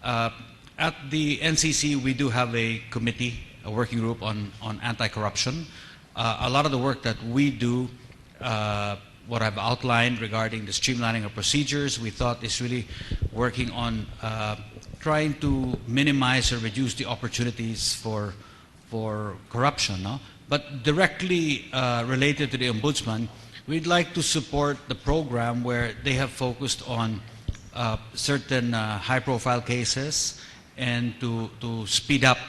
Uh, at the NCC, we do have a committee, a working group on anti-corruption. A lot of the work that we do, what I've outlined regarding the streamlining of procedures, we thought is really working on trying to minimize or reduce the opportunities for corruption. No? But directly related to the Ombudsman, we'd like to support the program where they have focused on certain high-profile cases and to speed up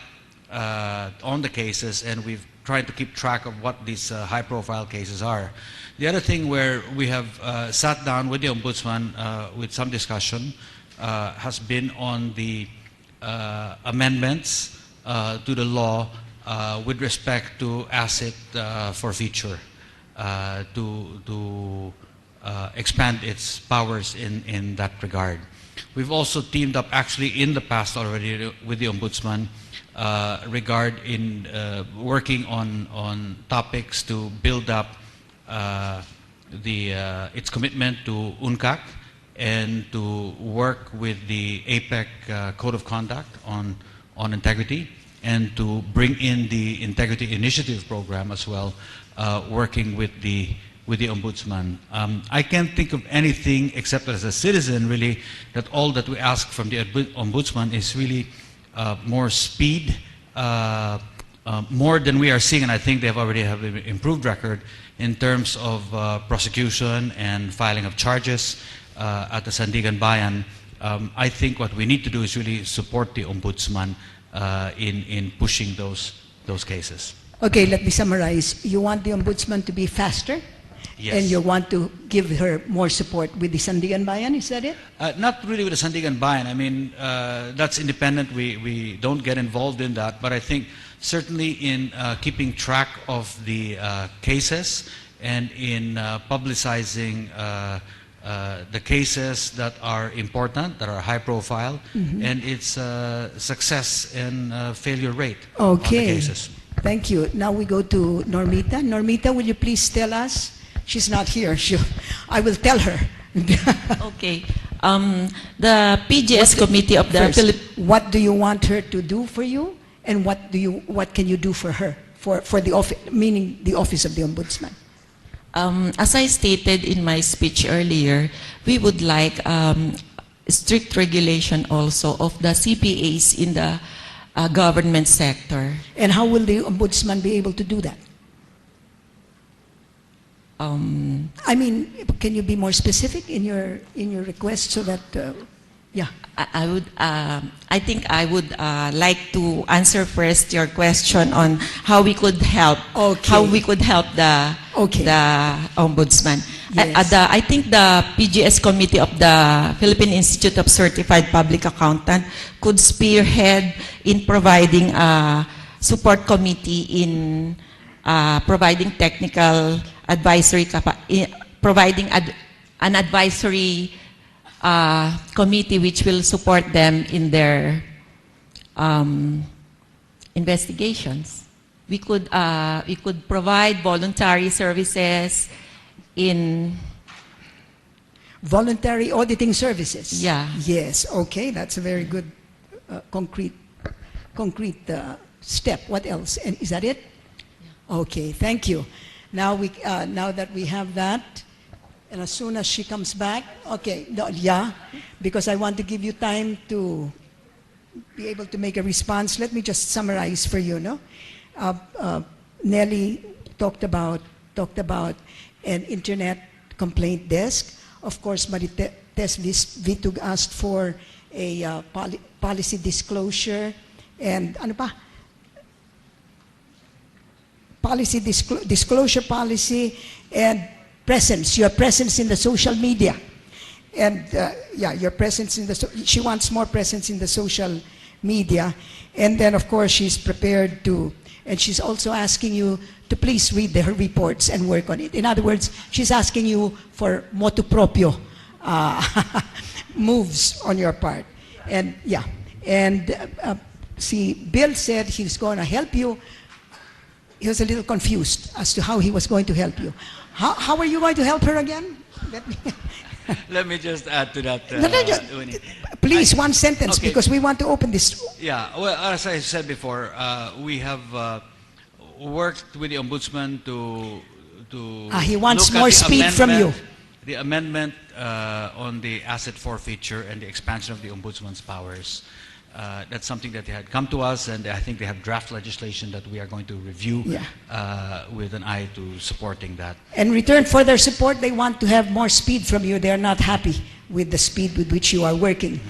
on the cases, and we've tried to keep track of what these high-profile cases are. The other thing where we have sat down with the Ombudsman with some discussion has been on the amendments to the law with respect to asset forfeiture to expand its powers in that regard. We've also teamed up actually in the past already with the Ombudsman working on topics to build up its commitment to UNCAC and to work with the APEC Code of Conduct on integrity, and to bring in the Integrity Initiative Program as well, working with the Ombudsman. I can't think of anything except that as a citizen, really, that all that we ask from the Ombudsman is really more speed, more than we are seeing, and I think they already have an improved record in terms of prosecution and filing of charges at the Sandigan Bayan. I think what we need to do is really support the Ombudsman in pushing those cases. Okay, let me summarize. You want the Ombudsman to be faster? Yes. And you want to give her more support with the Sandigan Bayan, is that it? Not really with the Sandigan Bayan. I mean, that's independent. We don't get involved in that. But I think certainly in keeping track of the cases and in publicizing the cases that are important, that are high profile, and its success and failure rate on the cases. Thank you. Now we go to Normita. Normita, will you please tell us? She's not here. I will tell her. Okay. The PGS committee of the Philippines. What do you want her to do for you, and what can you do for her, for the office, meaning the office of the Ombudsman? As I stated in my speech earlier, we would like strict regulation also of the CPAs in the government sector. And how will the Ombudsman be able to do that? I mean, can you be more specific in your request so that, yeah. I think I would like to answer first your question on how we could help, the Ombudsman. Yes. I think the PGS committee of the Philippine Institute of Certified Public Accountant could spearhead in providing a support committee in providing technical advisory, providing an advisory committee which will support them in their investigations. We could provide voluntary services in voluntary auditing services. Yeah. Yes. Okay, that's a very good concrete step. What else? And is that it? Yeah. Okay. Thank you. Now now that we have that. And as soon as she comes back, okay, yeah, because I want to give you time to be able to make a response. Let me just summarize for you, no? Nelly talked about an internet complaint desk. Of course, Marites Vitug asked for a policy disclosure and ano pa? Policy disclosure policy and your presence in the social media, and yeah, your presence in she wants more presence in the social media, and then of course she's prepared to, and she's also asking you to please read her reports and work on it. In other words, she's asking you for motu proprio moves on your part, and yeah, and see, Bill said he's going to help you. He was a little confused as to how he was going to help you. How are you going to help her again? Let me- Let me just add to that. No, no, no. Winnie. Please, one sentence, Okay. because we want to open this. Yeah, well, as I said before, we have worked with the ombudsman to He wants look at more the speed from you. The amendment on the asset forfeiture and the expansion of the ombudsman's powers. That's something that they had come to us, and I think they have draft legislation that we are going to review with an eye to supporting that. In return for their support, they want to have more speed from you. They are not happy with the speed with which you are working.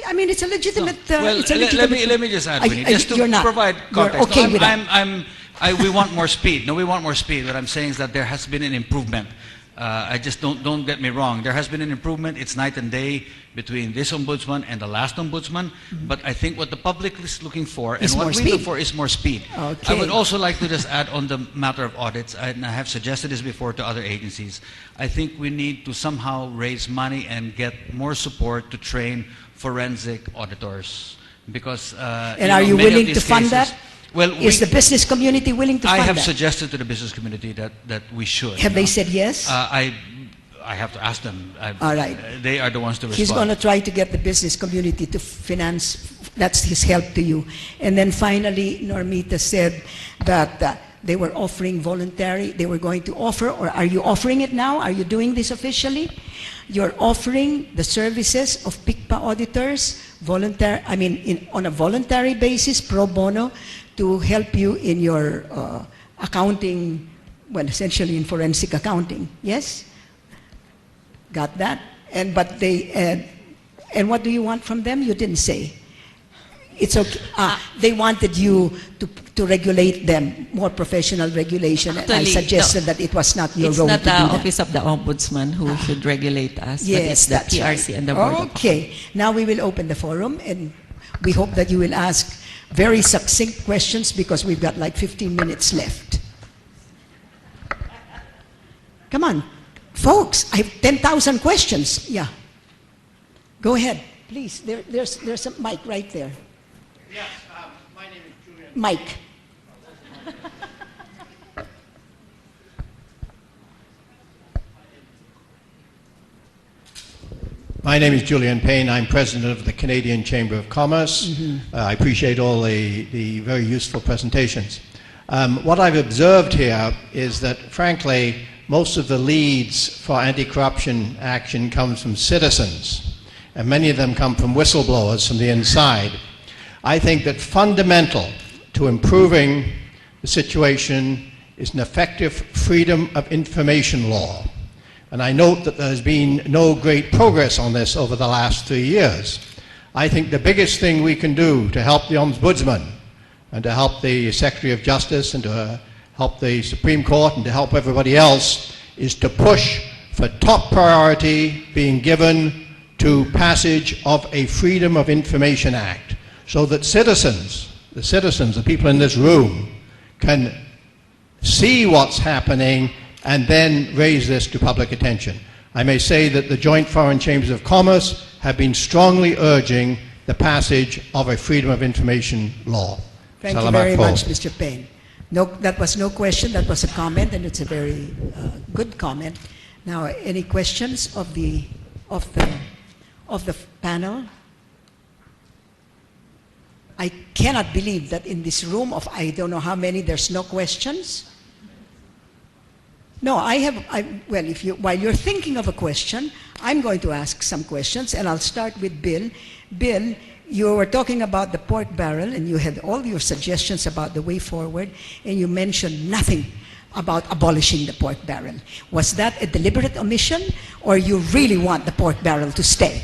I mean, it's a legitimate. Well, it's a let legitimate. me just add, I- Winnie, I- just to you're not. provide You're context. okay No, with that. we want more speed. No, we want more speed. What I'm saying is that there has been an improvement. I just don't get me wrong. There has been an improvement. It's night and day between this ombudsman and the last ombudsman. But I think what the public is looking for and Is what more we look speed. for is more speed. Okay. I would also like to just add on the matter of audits, and I have suggested this before to other agencies. I think we need to somehow raise money and get more support to train forensic auditors. Because And are you many of willing these to fund cases- that? Well, Is the business community willing to I fund have that? suggested to the business community that we should. Have you they know. said yes? I have to ask them. All right. They are the ones to respond. He's going to try to get the business community to finance. That's his help to you. And then finally, Normita said that they were offering voluntary. They were going to offer, or are you offering it now? Are you doing this officially? You're offering the services of PICPA auditors, on a voluntary basis, pro bono, to help you in your accounting, well, essentially in forensic accounting. Yes? Got that? And what do you want from them? You didn't say. It's okay. They wanted you to regulate them, more professional regulation. And I Actually, suggested that it was not your It's role not to do the that. Office of the Ombudsman who should regulate us, but Yes, it's the that's PRC right. and the Board of Okay. Now we will open the forum, and we hope that you will ask very succinct questions because we've got like 15 minutes left. Come on, folks, I have 10,000 questions. Yeah. Go ahead, please. There's a mic right there. Yes, my name is Julian. Mike. My name is Julian Payne. I'm president of the Canadian Chamber of Commerce. I appreciate all the very useful presentations. What I've observed here is that, frankly, most of the leads for anti-corruption action comes from citizens, and many of them come from whistleblowers from the inside. I think that fundamental to improving the situation is an effective freedom of information law. And I note that there has been no great progress on this over the last 3 years. I think the biggest thing we can do to help the Ombudsman and to help the Secretary of Justice and to help the Supreme Court and to help everybody else is to push for top priority being given to passage of a Freedom of Information Act so that the people in this room, can see what's happening and then raise this to public attention. I may say that the Joint Foreign Chambers of Commerce have been strongly urging the passage of a Freedom of Information law. Thank you Salamat very po. much, Mr. Payne. No, that was no question, that was a comment, and it's a very good comment. Now, any questions of the panel? I cannot believe that in this room of I don't know how many, there's no questions. No, while you're thinking of a question, I'm going to ask some questions, and I'll start with Bill. Bill, you were talking about the pork barrel, and you had all your suggestions about the way forward, and you mentioned nothing about abolishing the pork barrel. Was that a deliberate omission, or you really want the pork barrel to stay?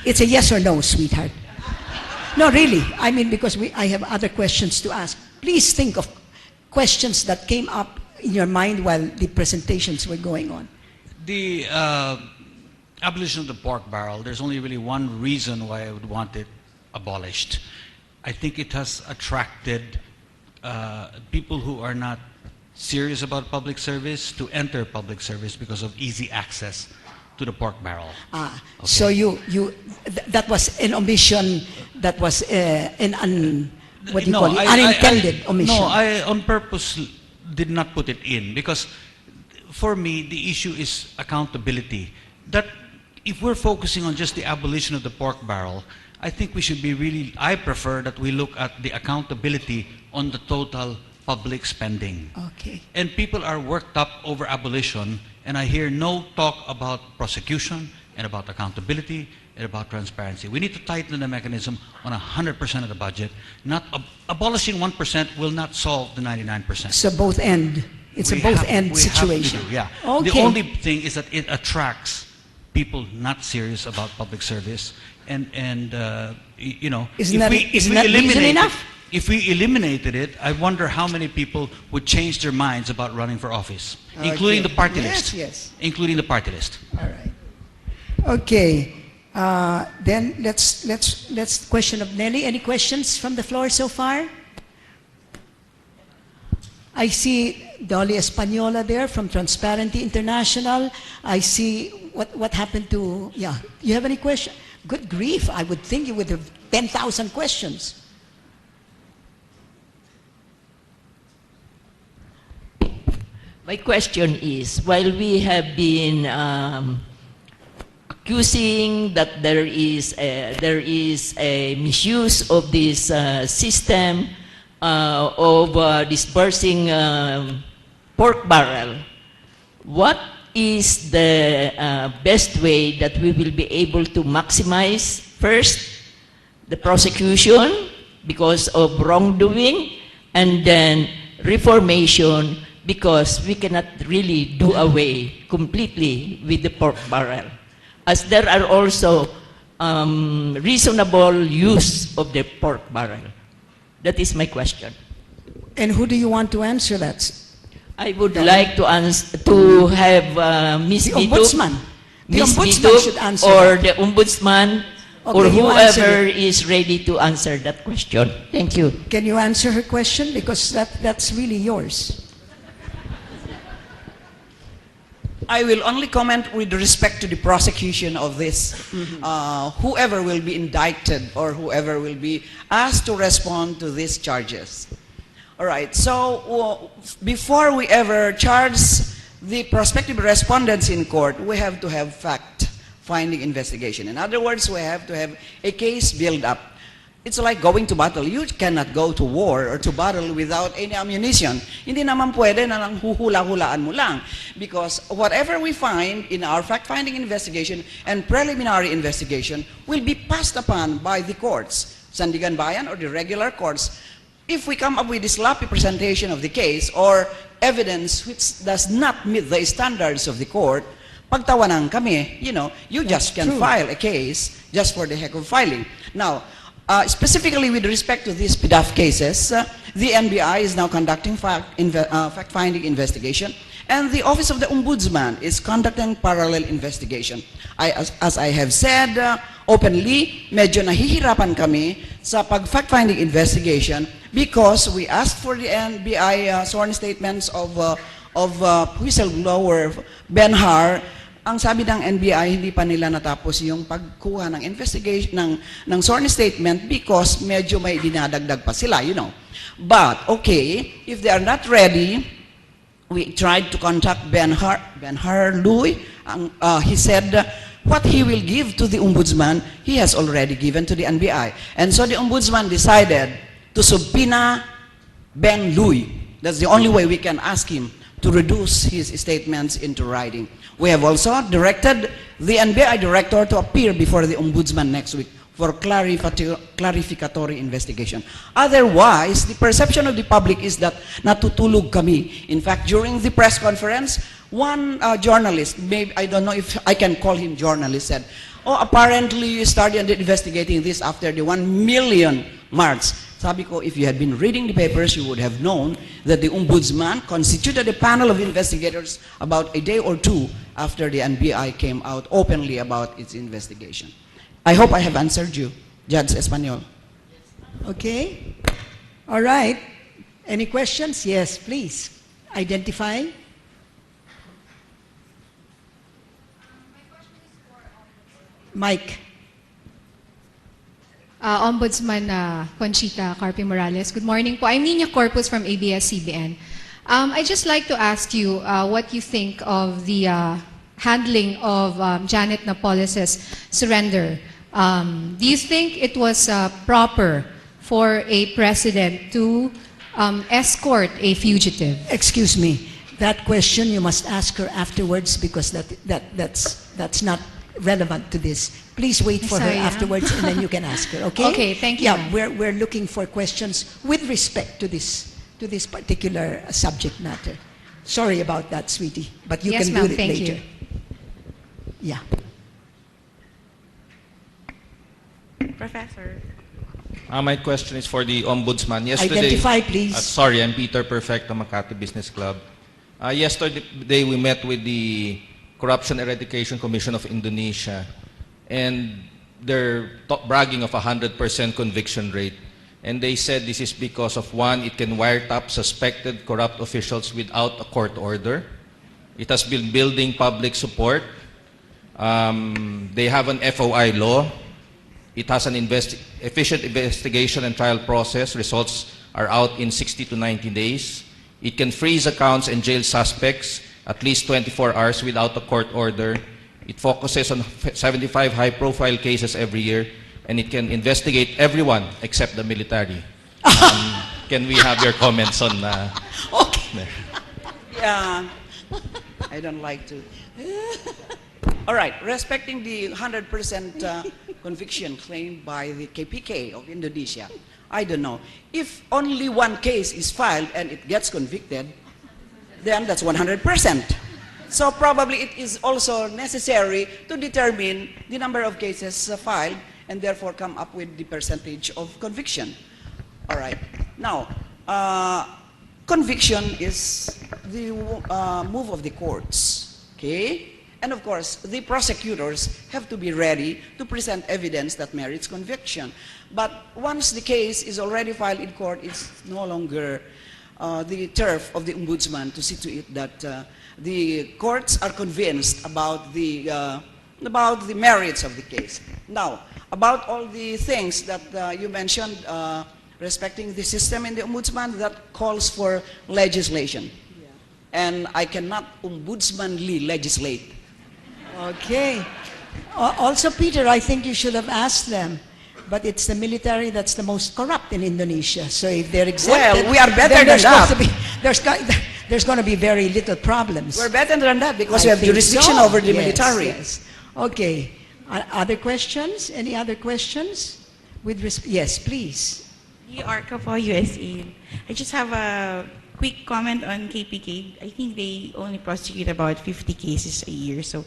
It's a yes or no, sweetheart. No, really. I mean, because I have other questions to ask. Please think of questions that came up in your mind while the presentations were going on. The abolition of the pork barrel, there's only really one reason why I would want it abolished. I think it has attracted people who are not serious about public service to enter public service because of easy access to the pork barrel. So that was an omission, that was unintended omission. No, I on purpose did not put it in because for me, the issue is accountability. That if we're focusing on just the abolition of the pork barrel, I think we should be really, I prefer that we look at the accountability on the total public spending. Okay. And people are worked up over abolition, and I hear no talk about prosecution and about accountability and about transparency. We need to tighten the mechanism on 100% of the budget. Not abolishing 1% will not solve the 99%. So both end. It's a both end we have to situation. do, yeah. Okay. The only thing is that it attracts people not serious about public service, and you know, Isn't that reason enough? If we eliminated it, I wonder how many people would change their minds about running for office, including the party list. Yes. Including the party list. All right. Okay. Then let's question of Nelly. Any questions from the floor so far? I see Dolly Española there from Transparency International. I see what happened to, yeah. You have any question? Good grief, I would think you would have 10,000 questions. My question is, while we have been accusing that there is a misuse of this system of dispersing pork barrel, what is the best way that we will be able to maximize first the prosecution because of wrongdoing, and then reformation because we cannot really do away completely with the pork barrel, as there are also reasonable use of the pork barrel. That is my question. And who do you want to answer that? I would like to have Ms. The Bidup, ombudsman. The Ms. ombudsman Bidup, should answer or that. the ombudsman, or Okay, you answer whoever it. is ready to answer that question. Thank you. Can you answer her question? Because that's really yours. I will only comment with respect to the prosecution of this. Whoever will be indicted or whoever will be asked to respond to these charges. All right, so before we ever charge the prospective respondents in court, we have to have fact-finding investigation. In other words, we have to have a case build up. It's like going to battle. You cannot go to war or to battle without any ammunition. Hindi naman pwede na lang huhula-hulaan mo lang. Because whatever we find in our fact-finding investigation and preliminary investigation will be passed upon by the courts, Sandigan Bayan or the regular courts. If we come up with this sloppy presentation of the case or evidence which does not meet the standards of the court, pagtawanan kami, you just can true. file a case just for the heck of filing. Now, specifically with respect to these PDAF cases, the NBI is now conducting fact-finding investigation, and the Office of the Ombudsman is conducting parallel investigation. As I have said openly, medyo nahihirapan kami sa fact-finding investigation because we asked for the NBI sworn statements of whistleblower Ben Har. Ang sabi ng NBI, hindi pa nila natapos yung pagkuha ng investigation, ng sworn statement because medyo may dinadagdag pa sila, But, okay, if they are not ready, we tried to contact Ben Har Louie. He said what he will give to the ombudsman, he has already given to the NBI. And so the ombudsman decided to subpoena Ben Louie. That's the only way we can ask him to reduce his statements into writing. We have also directed the NBI director to appear before the ombudsman next week for clarificatory investigation. Otherwise, the perception of the public is that natutulog kami. In fact, during the press conference, one journalist, maybe I don't know if I can call him journalist, said, apparently you started investigating this after the 1 million march. Sabi ko, if you had been reading the papers, you would have known that the ombudsman constituted a panel of investigators about a day or two after the NBI came out openly about its investigation. I hope I have answered you, Judge Espanyol. Okay. All right. Any questions? Yes, please. Identify. Mike. Ombudsman Conchita Carpio Morales. Good morning po. I'm Nina Corpus from ABS-CBN. I'd just like to ask you what you think of the handling of Janet Napoles' surrender. Do you think it was proper for a president to escort a fugitive? Excuse me. That question you must ask her afterwards because that's not relevant to this. Please wait for her Sorry, afterwards and then you can ask her, okay? Okay, thank you, Yeah, ma'am. we're looking for questions with respect to this particular subject matter. Sorry about that, sweetie, but you Yes, can do ma'am, it thank later. you. Yeah. Professor. My question is for the Ombudsman. Identify, please. Sorry, I'm Peter Perfecto, Makati Business Club. Yesterday, we met with the Corruption Eradication Commission of Indonesia, and they're bragging of 100% conviction rate. And they said this is because of, one, it can wiretap suspected corrupt officials without a court order. It has been building public support. They have an FOI law. It has an efficient investigation and trial process. Results are out in 60 to 90 days. It can freeze accounts and jail suspects at least 24 hours without a court order. It focuses on 75 high-profile cases every year, and it can investigate everyone except the military. Can we have your comments on Okay. Yeah. I don't like to. All right. Respecting the 100% conviction claimed by the KPK of Indonesia, I don't know. If only one case is filed and it gets convicted, then that's 100%. So probably it is also necessary to determine the number of cases filed and therefore come up with the percentage of conviction. All right. Now, conviction is the move of the courts, okay? And of course, the prosecutors have to be ready to present evidence that merits conviction. But once the case is already filed in court, it's no longer the turf of the ombudsman to see to it that the courts are convinced about the merits of the case. Now, about all the things that you mentioned respecting the system in the ombudsman, that calls for legislation. Yeah. And I cannot ombudsmanly legislate. Okay. Also, Peter, I think you should have asked them. But it's the military that's the most corrupt in Indonesia. So if they're exempted, Well, we are better then than that. There's going to be very little problems. We're better than that because we I have think jurisdiction so. over the Yes, military. Yes. Okay. Other questions? Any other questions? Yes, please. Arca po, USA. I just have a quick comment on KPK. I think they only prosecute about 50 cases a year. So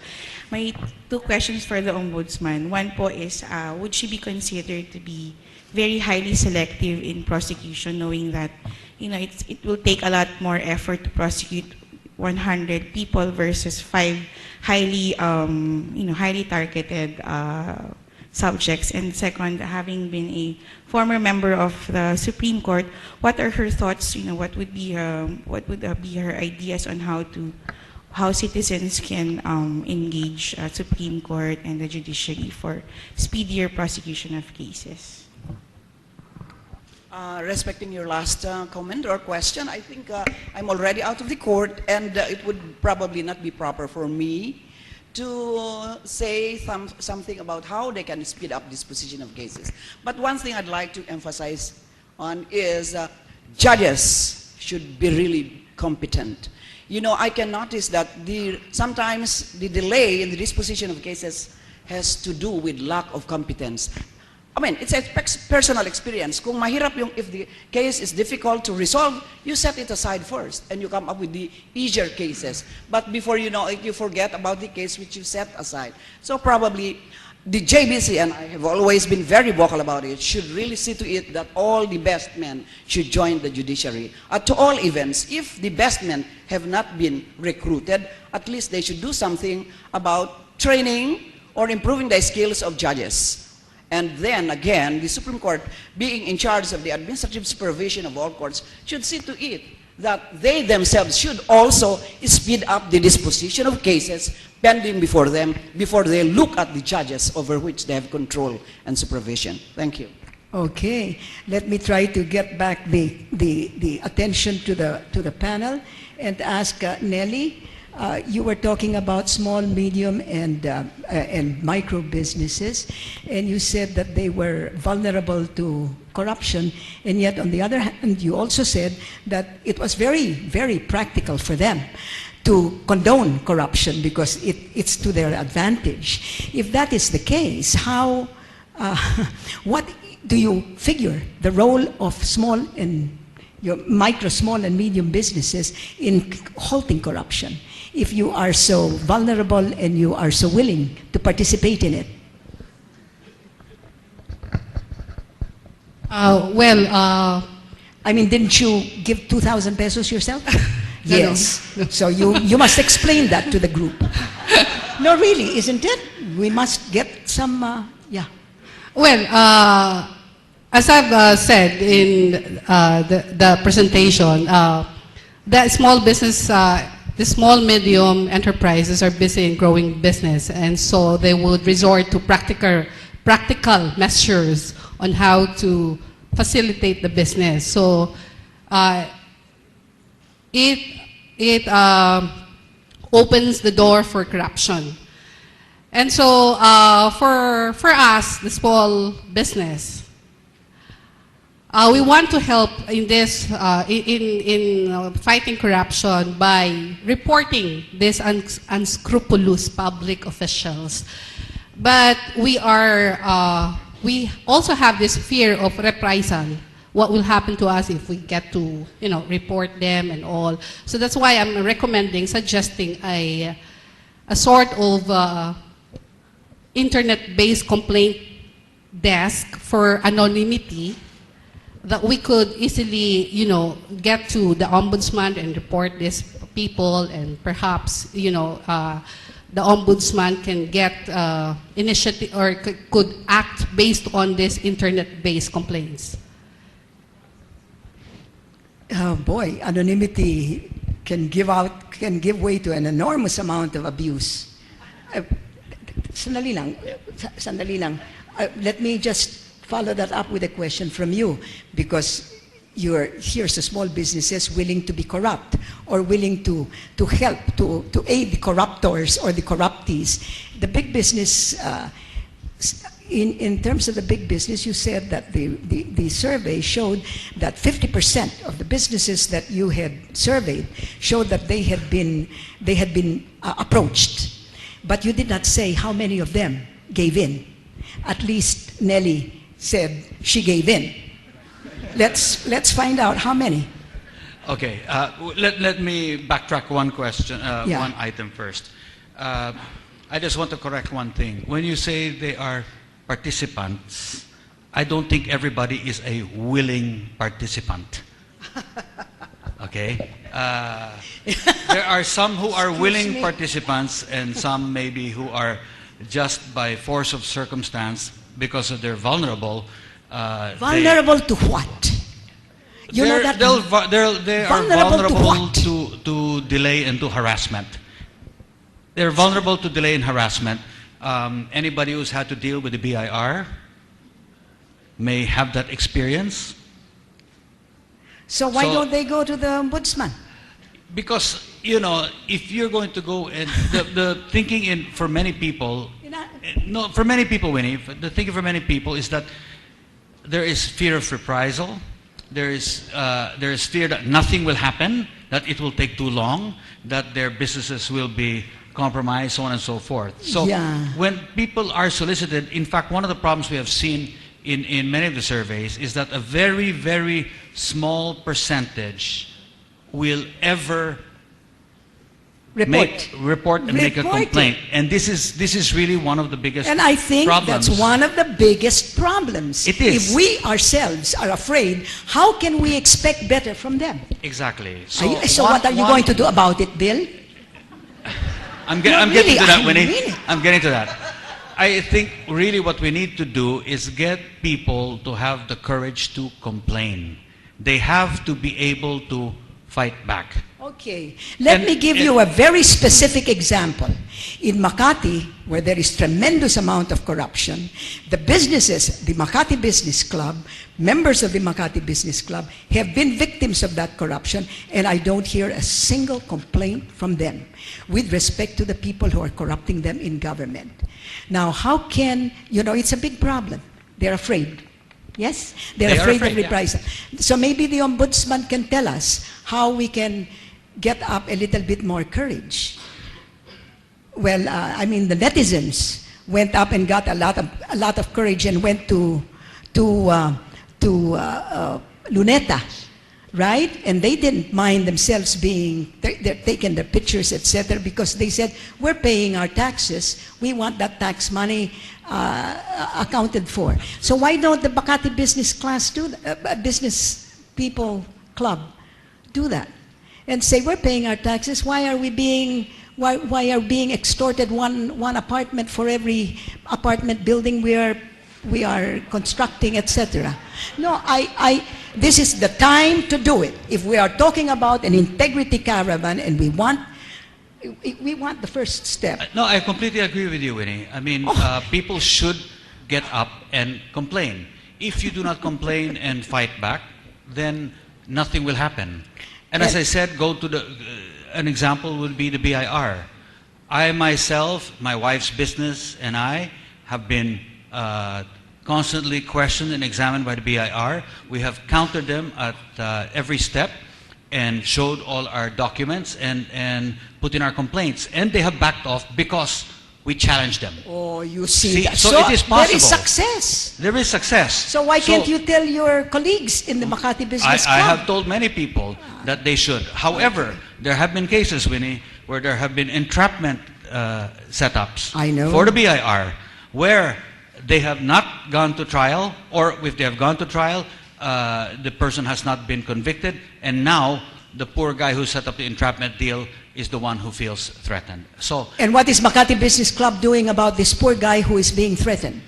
my two questions for the Ombudsman. One po is, would she be considered to be very highly selective in prosecution, knowing that it will take a lot more effort to prosecute 100 people versus 5 highly highly targeted subjects? And second, having been a former member of the Supreme Court, what are her thoughts? What would be her ideas on how citizens can engage Supreme Court and the judiciary for speedier prosecution of cases? Respecting your last comment or question, I think I'm already out of the court, and it would probably not be proper for me to say something about how they can speed up disposition of cases. But one thing I'd like to emphasize on is judges should be really competent. I can notice that sometimes the delay in the disposition of cases has to do with lack of competence. I mean, it's a personal experience. Kung mahirap if the case is difficult to resolve, you set it aside first and you come up with the easier cases. But before you know it, you forget about the case which you set aside. So probably the JBC, and I have always been very vocal about it, should really see to it that all the best men should join the judiciary. To all events, if the best men have not been recruited, at least they should do something about training or improving the skills of judges. And then again, the Supreme Court, being in charge of the administrative supervision of all courts, should see to it that they themselves should also speed up the disposition of cases pending before them, before they look at the judges over which they have control and supervision. Thank you. Okay, let me try to get back the attention to the panel and ask Nelly. You were talking about small, medium, and micro businesses, and you said that they were vulnerable to corruption, and yet on the other hand, you also said that it was very, very practical for them to condone corruption because it's to their advantage. If that is the case, how, what do you figure the role of small and your micro, small, and medium businesses in halting corruption if you are so vulnerable and you are so willing to participate in it? I mean, didn't you give 2,000 pesos yourself? No, Yes. So you must explain that to the group. No, really, isn't it? We must get some, yeah. Well, as I've said in the presentation, the small business, the small medium enterprises are busy in growing business, and so they would resort to practical measures on how to facilitate the business. So it opens the door for corruption. And so for us, the small business, we want to help in this in fighting corruption by reporting these unscrupulous public officials. But we also have this fear of reprisal. What will happen to us if we get to report them and all? So that's why I'm suggesting a sort of internet-based complaint desk for anonymity that we could easily, get to the ombudsman and report these people, and perhaps, the ombudsman can get initiative or could act based on these internet-based complaints. Oh boy, anonymity can give way to an enormous amount of abuse. Sandali lang. Let me just follow that up with a question from you, because here's the small businesses willing to be corrupt or willing to help, to aid the corruptors or the corruptees. The big business, in terms of the big business, you said that the survey showed that 50% of the businesses that you had surveyed showed that they had been approached. But you did not say how many of them gave in. At least Nelly said she gave in. Let's find out how many. Okay, let me backtrack one question, Yeah. one item first. I just want to correct one thing. When you say they are participants, I don't think everybody is a willing participant. Okay? There are some who are willing participants and some maybe who are just by force of circumstance, because of they're vulnerable. Vulnerable to what? You know that they are vulnerable to vulnerable what? to delay and to harassment. They're vulnerable to delay and harassment. Anybody who's had to deal with the BIR may have that experience. So why don't they go to the ombudsman? Because, if you're going to go, and the thinking for many people, for many people, Winnie, the thinking for many people is that there is fear of reprisal. There is fear that nothing will happen, that it will take too long, that their businesses will be compromised, so on and so forth. So Yeah. when people are solicited, in fact, one of the problems we have seen in many of the surveys is that a very, very small percentage will ever report and make a Report it. complaint. And this is really one of the biggest And I think problems. that's one of the biggest problems. It is. If we ourselves are afraid, how can we expect better from them? Exactly. So what are you going to do about it, Bill? I'm No, getting really, to that, I Winnie. mean it. I'm getting to that. I think really what we need to do is get people to have the courage to complain. They have to be able to fight back. Okay, let And- me give you a very specific example. In Makati, where there is tremendous amount of corruption, the businesses, the Makati Business Club, members of the Makati Business Club have been victims of that corruption, and I don't hear a single complaint from them with respect to the people who are corrupting them in government. Now, how can, it's a big problem. They're afraid. Yes? They're They are afraid of afraid, yeah. reprisal. So maybe the ombudsman can tell us how we can get up a little bit more courage. Well, the netizens went up and got a lot of courage and went to Luneta, right? And they didn't mind themselves they're taking their pictures, etc., because they said, we're paying our taxes. We want that tax money accounted for. So why don't the Makati Business Class Business People Club do that? And say, we're paying our taxes. Why are we being extorted one apartment for every apartment building we are constructing, etc.? No, this is the time to do it. If we are talking about an integrity caravan and we want the first step. No, I completely agree with you, Winnie. People should get up and complain. If you do not complain and fight back, then nothing will happen. And as I said, go to an example would be the BIR. I myself, my wife's business, and I have been constantly questioned and examined by the BIR. We have countered them at every step and showed all our documents and put in our complaints. And they have backed off because we challenged them. Oh, you see that. So it is possible. There is success. There is success. So why can't you tell your colleagues in the Makati Business I Club? have told many people that they should. However, there have been cases, Winnie, where there have been entrapment setups I know. for the BIR, where they have not gone to trial, or if they have gone to trial, the person has not been convicted, and now the poor guy who set up the entrapment deal is the one who feels threatened. So And what is Makati Business Club doing about this poor guy who is being threatened?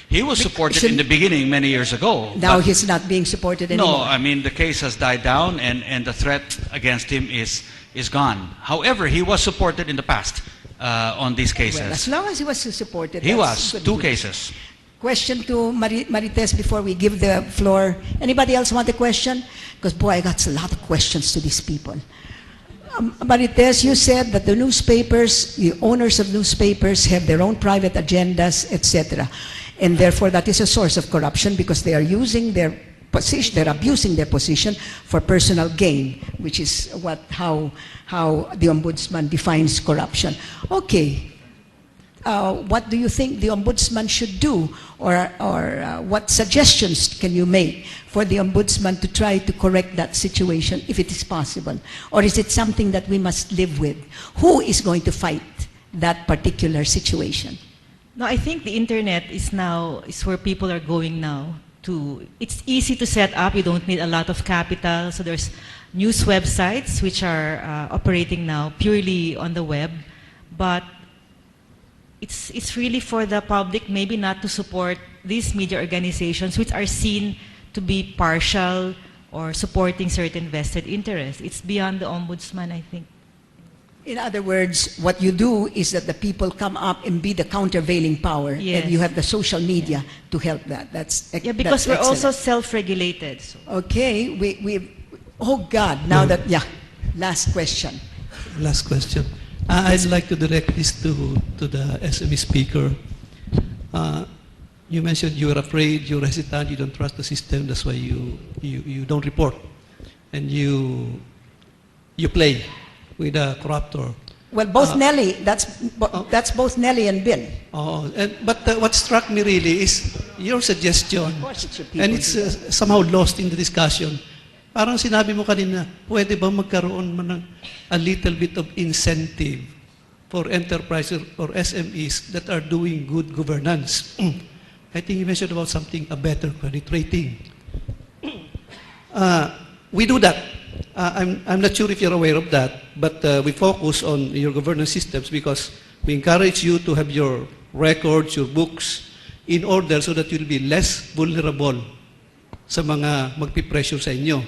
he was supported in the beginning many years ago. Now but- he's not being supported anymore. No, the case has died down and the threat against him is gone. However, he was supported in the past on these cases. Well, as long as he was supported. He that's was, good 2 news. cases. Question to Marites before we give the floor. Anybody else want a question? Because boy, I got a lot of questions to these people. Marites, you said that the newspapers, the owners of newspapers have their own private agendas, etc. And therefore that is a source of corruption because they are using their position, they're abusing their position for personal gain, which is how the ombudsman defines corruption. Okay. What do you think the ombudsman should do, or what suggestions can you make for the ombudsman to try to correct that situation, if it is possible? Or is it something that we must live with? Who is going to fight that particular situation? No, I think the internet is where people are going now. It's easy to set up. You don't need a lot of capital. So there's news websites which are operating now purely on the web, but it's really for the public maybe not to support these media organizations which are seen to be partial or supporting certain vested interests. It's beyond the ombudsman, I think. In other words, what you do is that the people come up and be the countervailing power, Yes. and you have the social media to help that. Yeah, because we're that's also excellent. self-regulated. So. Okay, oh God, now that, last question. Last question. I'd like to direct this to the SME speaker. You mentioned you were afraid, you're hesitant, you don't trust the system, that's why you don't report. And you play with a corruptor. Well, both Nelly, that's both Nelly and Ben. But what struck me really is your suggestion, course it should people and do it's somehow lost in the discussion. Parang sinabi mo kanina, pwede ba magkaroon man ng a little bit of incentive for enterprises or SMEs that are doing good governance? I think you mentioned about something, a better credit rating. We do that. I'm not sure if you're aware of that, but we focus on your governance systems because we encourage you to have your records, your books in order so that you'll be less vulnerable sa mga magpipressure sa inyo.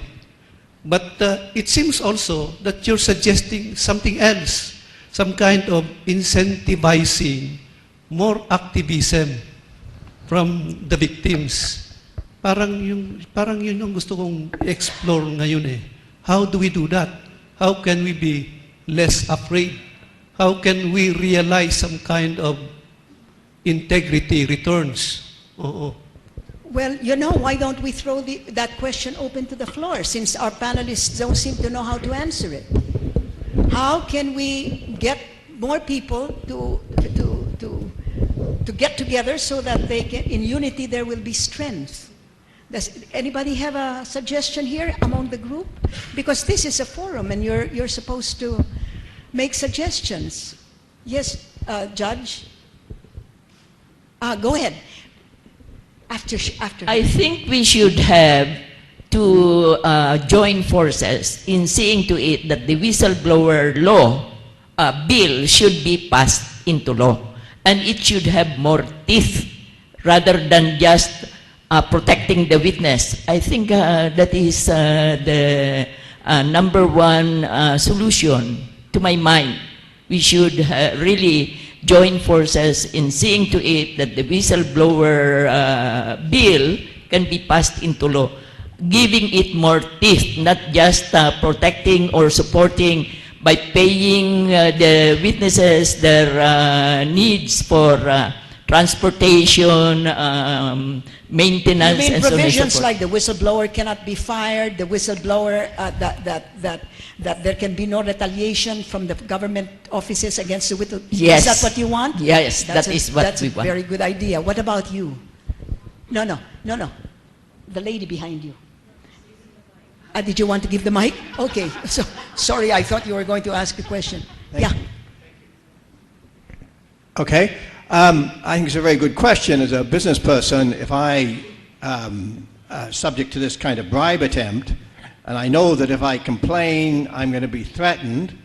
But it seems also that you're suggesting something else, some kind of incentivizing more activism from the victims. Parang yun yung gusto kong explore ngayon eh. How do we do that? How can we be less afraid? How can we realize some kind of integrity returns? Oo. Well, you know, why don't we throw that question open to the floor, since our panelists don't seem to know how to answer it? How can we get more people to get together so that they can, in unity there will be strength? Does anybody have a suggestion here among the group? Because this is a forum and you're supposed to make suggestions. Yes, Judge? Go ahead. After. I think we should have to join forces in seeing to it that the whistleblower law bill should be passed into law. And it should have more teeth rather than just protecting the witness. I think that is the number one solution to my mind. We should really join forces in seeing to it that the whistleblower bill can be passed into law, giving it more teeth, not just protecting or supporting by paying the witnesses their needs for transportation, maintenance, You mean and so on and so provisions forth. like the whistleblower cannot be fired, the whistleblower, that there can be no retaliation from the government offices against the whistleblower? Yes. Is that what you want? Yes, that is what that's we a want. very good idea. What about you? No. The lady behind you. Did you want to give the mic? Okay. So, sorry, I thought you were going to ask a question. Yeah. Okay. I think it's a very good question. As a business person, if I subject to this kind of bribe attempt, and I know that if I complain, I'm going to be threatened,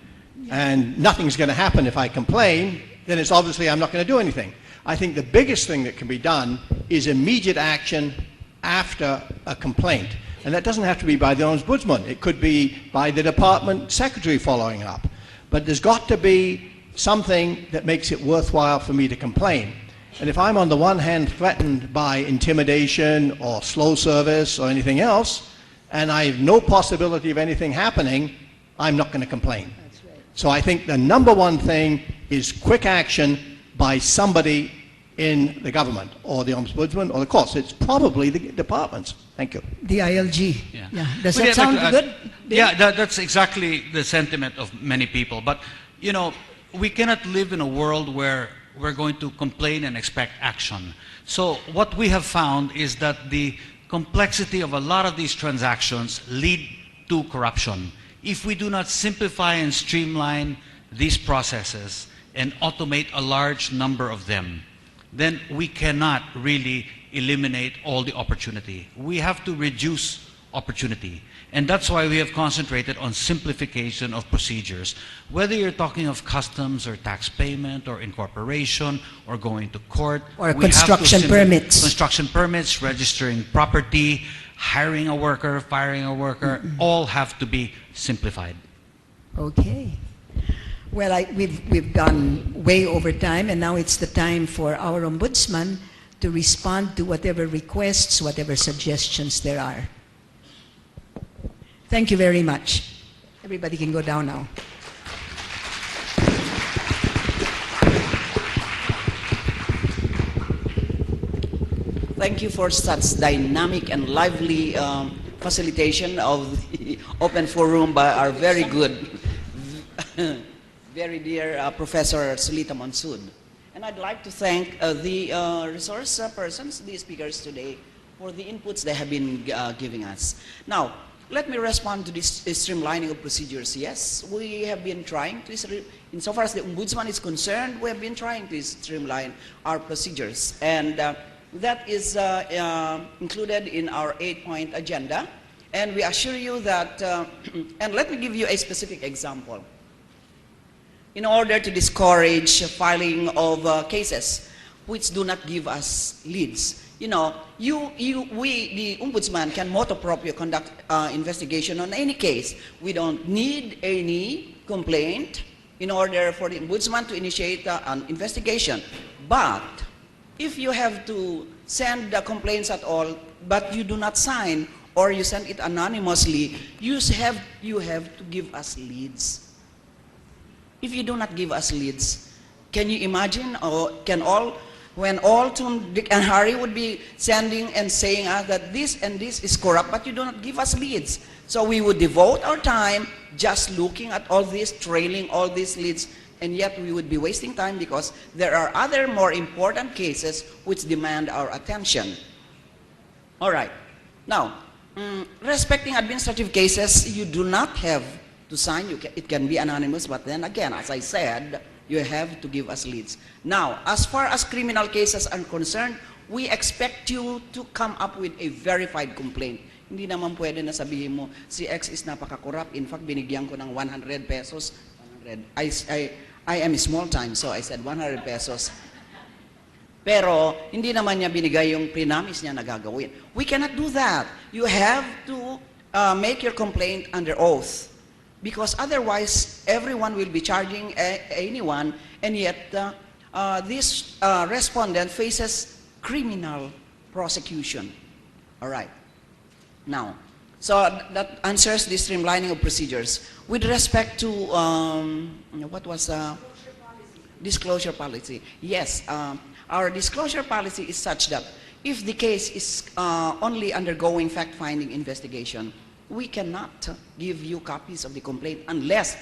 and nothing's going to happen if I complain, then it's obviously I'm not going to do anything. I think the biggest thing that can be done is immediate action after a complaint. And that doesn't have to be by the ombudsman. It could be by the department secretary following up. But there's got to be something that makes it worthwhile for me to complain. And if I'm on the one hand threatened by intimidation or slow service or anything else, and I have no possibility of anything happening, I'm not going to complain. That's right. So I think the number one thing is quick action by somebody in the government or the ombudsman or the courts. It's probably the departments. Thank you. The ILG. Yeah. Does Well, that yeah, sound like, good? Bill? Yeah, that's exactly the sentiment of many people. But, you know, we cannot live in a world where we're going to complain and expect action. So what we have found is that the complexity of a lot of these transactions lead to corruption. If we do not simplify and streamline these processes and automate a large number of them, then we cannot really eliminate all the opportunity. We have to reduce opportunity. And that's why we have concentrated on simplification of procedures. Whether you're talking of customs or tax payment or incorporation or going to court. Or we have to construction permits. Construction permits, registering property, hiring a worker, firing a worker, all have to be simplified. Okay. Well, we've gone way over time, and now it's the time for our ombudsman to respond to whatever requests, whatever suggestions there are. Thank you very much. Everybody can go down now. Thank you for such dynamic and lively facilitation of the open forum by our very good, very dear Professor Solita Monsood. And I'd like to thank the resource persons, the speakers today, for the inputs they have been giving us. Now, let me respond to this streamlining of procedures. Yes, we have been trying to, insofar as the Ombudsman is concerned, we have been trying to streamline our procedures. And that is included in our 8-point agenda. And we assure you that, and let me give you a specific example. In order to discourage filing of cases which do not give us leads, you know, we, the ombudsman, can motu proprio conduct investigation on any case. We don't need any complaint in order for the ombudsman to initiate an investigation. But if you have to send the complaints at all, but you do not sign or you send it anonymously, you have to give us leads. If you do not give us leads, can you imagine, or when all Tom, Dick, and Harry would be sending and saying that this and this is corrupt, but you do not give us leads. So we would devote our time just looking at all this, trailing all these leads, and yet we would be wasting time because there are other more important cases which demand our attention. All right. Now, respecting administrative cases, you do not have to sign. It can be anonymous, but then again, as I said, you have to give us leads. Now, as far as criminal cases are concerned, we expect you to come up with a verified complaint. Hindi naman pwede na sabihin mo, si X is napaka-corrupt. In fact, binigyan ko ng 100 pesos. 100. I am small time, so I said 100 pesos. Pero, hindi naman niya binigay yung pre-namis niya na gagawin. We cannot do that. You have to make your complaint under oath. Because otherwise, everyone will be charging anyone, and yet this respondent faces criminal prosecution. All right. Now, so that answers the streamlining of procedures. With respect to, what was disclosure policy? Yes, our disclosure policy is such that if the case is only undergoing fact-finding investigation, we cannot give you copies of the complaint unless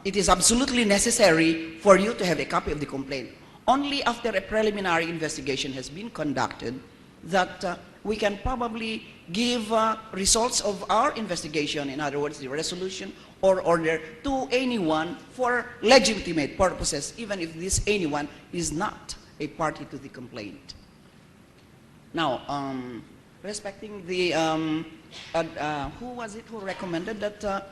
it is absolutely necessary for you to have a copy of the complaint. Only after a preliminary investigation has been conducted that we can probably give results of our investigation, in other words, the resolution or order, to anyone for legitimate purposes, even if this anyone is not a party to the complaint. Now, respecting the, who was it who recommended that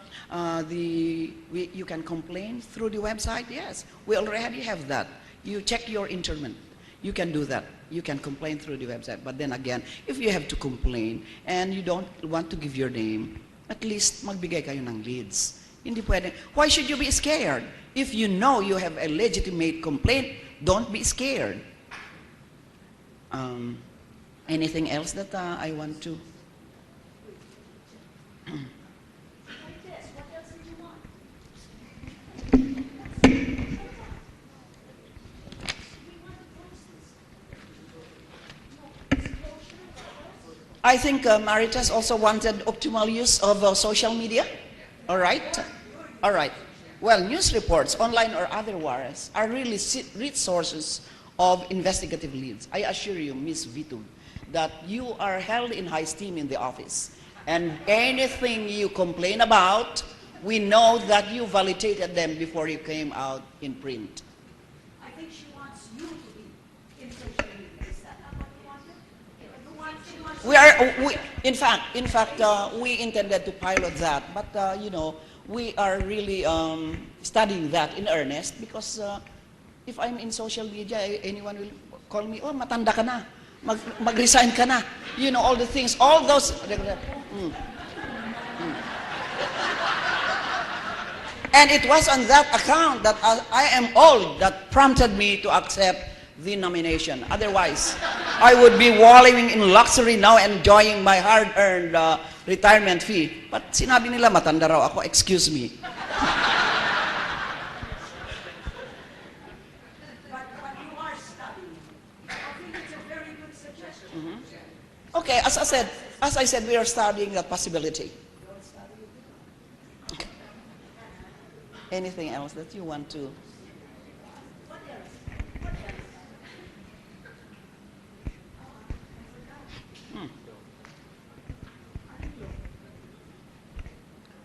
you can complain through the website? Yes, we already have that. You check your internet. You can do that. You can complain through the website. But then again, if you have to complain and you don't want to give your name, at least magbigay kayo ng leads. Hindi pwede. Why should you be scared? If you know you have a legitimate complaint, don't be scared. Anything else that I want to? I think Maritas also wanted optimal use of social media. All right? All right. Well, news reports, online or otherwise, are really rich sources of investigative leads. I assure you, Ms. Vitug, that you are held in high esteem in the office. And anything you complain about, we know that you validated them before you came out in print. I think she wants you to be in social media. Is that not what you wanted? In fact, we intended to pilot that, but you know, we are really studying that in earnest because if I'm in social media, anyone will call me, oh, matanda ka na, mag-resign ka na, you know, all the things, all those. And it was on that account that I am old that prompted me to accept the nomination. Otherwise, I would be wallowing in luxury now, enjoying my hard-earned retirement fee. But sinabi nila matanda raw ako, excuse me. But you are studying. I think it's a very good suggestion. Okay, as I said, we are studying that possibility. Okay. Anything else that you want to?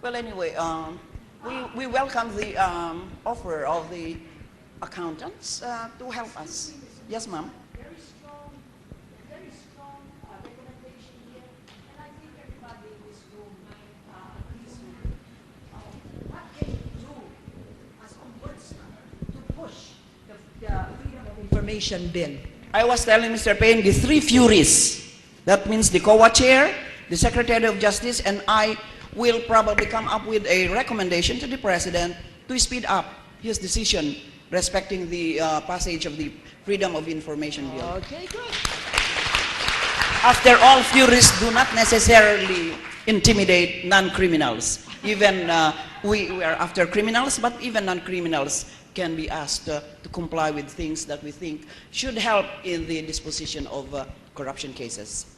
Well, anyway, we welcome the offer of the accountants to help us. Yes, ma'am. Very strong recommendation here, and I think everybody in this room agrees with it. What can you do as ombudsman to push the Freedom of Information Bill? I was telling Mr. Payne the three furies. That means the COA chair, the Secretary of Justice, and I will probably come up with a recommendation to the President to speed up his decision respecting the passage of the Freedom of Information Bill. Okay, good. After all, furies do not necessarily intimidate non-criminals. Even we are after criminals, but even non-criminals can be asked to comply with things that we think should help in the disposition of corruption cases.